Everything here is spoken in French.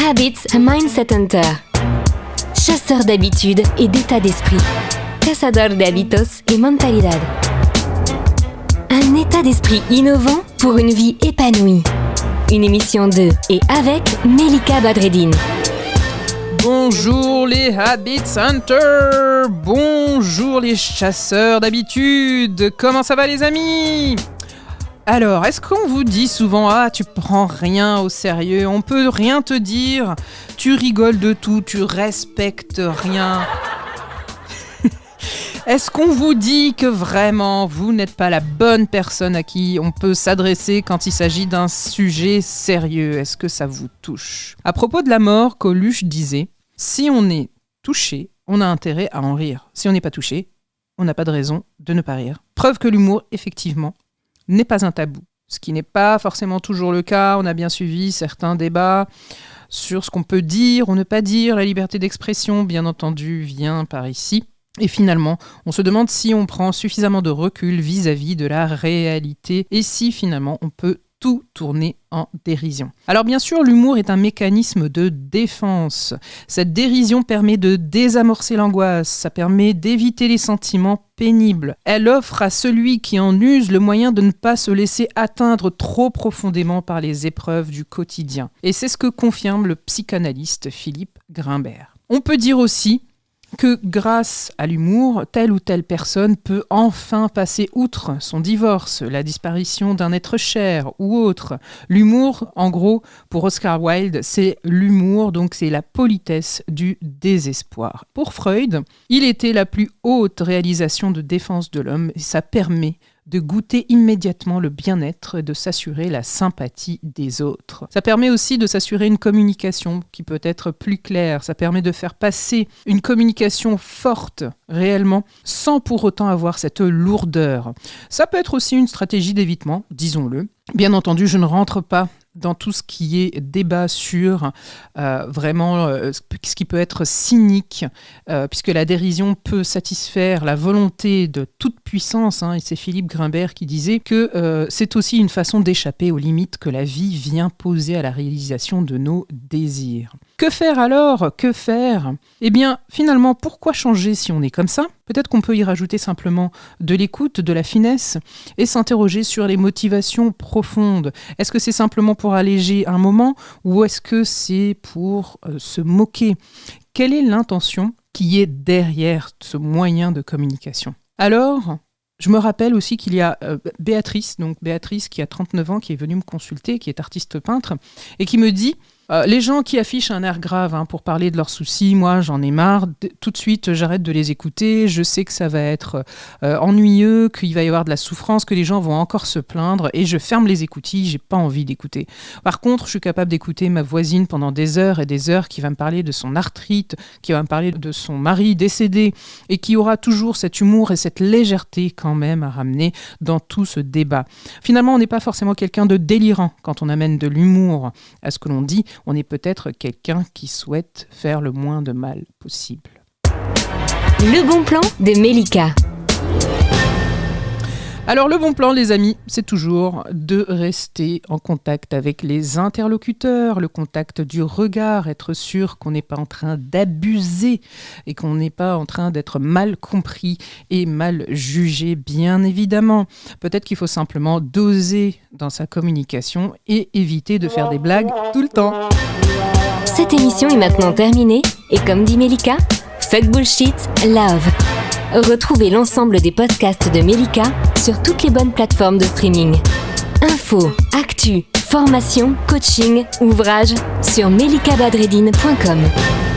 Habits Mindset Hunter. Chasseur d'habitudes et d'état d'esprit. Cazador de hábitos y mentalidad. Un état d'esprit innovant pour une vie épanouie. Une émission de et avec Melika Badreddine. Bonjour les Habits Hunters, bonjour les chasseurs d'habitudes, comment ça va les amis ? Alors, est-ce qu'on vous dit souvent « Ah, tu prends rien au sérieux, on peut rien te dire, tu rigoles de tout, tu respectes rien ». Est-ce qu'on vous dit que vraiment vous n'êtes pas la bonne personne à qui on peut s'adresser quand il s'agit d'un sujet sérieux ? Est-ce que ça vous touche ? À propos de la mort, Coluche disait « Si on est touché, on a intérêt à en rire. Si on n'est pas touché, on n'a pas de raison de ne pas rire. » Preuve que l'humour, effectivement, n'est pas un tabou. Ce qui n'est pas forcément toujours le cas. On a bien suivi certains débats sur ce qu'on peut dire ou ne pas dire. La liberté d'expression, bien entendu, vient par ici. Et finalement, on se demande si on prend suffisamment de recul vis-à-vis de la réalité et si finalement on peut tout tourner en dérision. Alors bien sûr, l'humour est un mécanisme de défense. Cette dérision permet de désamorcer l'angoisse, ça permet d'éviter les sentiments pénibles. Elle offre à celui qui en use le moyen de ne pas se laisser atteindre trop profondément par les épreuves du quotidien. Et c'est ce que confirme le psychanalyste Philippe Grimbert. On peut dire aussi que grâce à l'humour, telle ou telle personne peut enfin passer outre son divorce, la disparition d'un être cher ou autre. L'humour, en gros, pour Oscar Wilde, c'est l'humour, donc c'est la politesse du désespoir. Pour Freud, il était la plus haute réalisation de défense de l'homme et ça permet de goûter immédiatement le bien-être et de s'assurer la sympathie des autres. Ça permet aussi de s'assurer une communication qui peut être plus claire. Ça permet de faire passer une communication forte, réellement, sans pour autant avoir cette lourdeur. Ça peut être aussi une stratégie d'évitement, disons-le. Bien entendu, je ne rentre pas dans tout ce qui est débat sur ce qui peut être cynique, puisque la dérision peut satisfaire la volonté de toute puissance, et c'est Philippe Grimbert qui disait que c'est aussi une façon d'échapper aux limites que la vie vient poser à la réalisation de nos désirs. Que faire alors ? Que faire ? Eh bien, finalement, pourquoi changer si on est comme ça ? Peut-être qu'on peut y rajouter simplement de l'écoute, de la finesse et s'interroger sur les motivations profondes. Est-ce que c'est simplement pour alléger un moment ou est-ce que c'est pour se moquer ? Quelle est l'intention qui est derrière ce moyen de communication ? Alors, je me rappelle aussi qu'il y a Béatrice qui a 39 ans, qui est venue me consulter, qui est artiste peintre et qui me dit les gens qui affichent un air grave pour parler de leurs soucis, moi j'en ai marre, tout de suite j'arrête de les écouter, je sais que ça va être ennuyeux, qu'il va y avoir de la souffrance, que les gens vont encore se plaindre et je ferme les écoutilles, j'ai pas envie d'écouter. Par contre, je suis capable d'écouter ma voisine pendant des heures et des heures qui va me parler de son arthrite, qui va me parler de son mari décédé et qui aura toujours cet humour et cette légèreté quand même à ramener dans tout ce débat. Finalement, on n'est pas forcément quelqu'un de délirant quand on amène de l'humour à ce que l'on dit. On est peut-être quelqu'un qui souhaite faire le moins de mal possible. Le bon plan de Melika. Alors le bon plan, les amis, c'est toujours de rester en contact avec les interlocuteurs, le contact du regard, être sûr qu'on n'est pas en train d'abuser et qu'on n'est pas en train d'être mal compris et mal jugé, bien évidemment. Peut-être qu'il faut simplement doser dans sa communication et éviter de faire des blagues tout le temps. Cette émission est maintenant terminée et comme dit Melika, fuck bullshit, love. Retrouvez l'ensemble des podcasts de Melika sur toutes les bonnes plateformes de streaming. Infos, actu, formation, coaching, ouvrages sur melikabadreddine.com.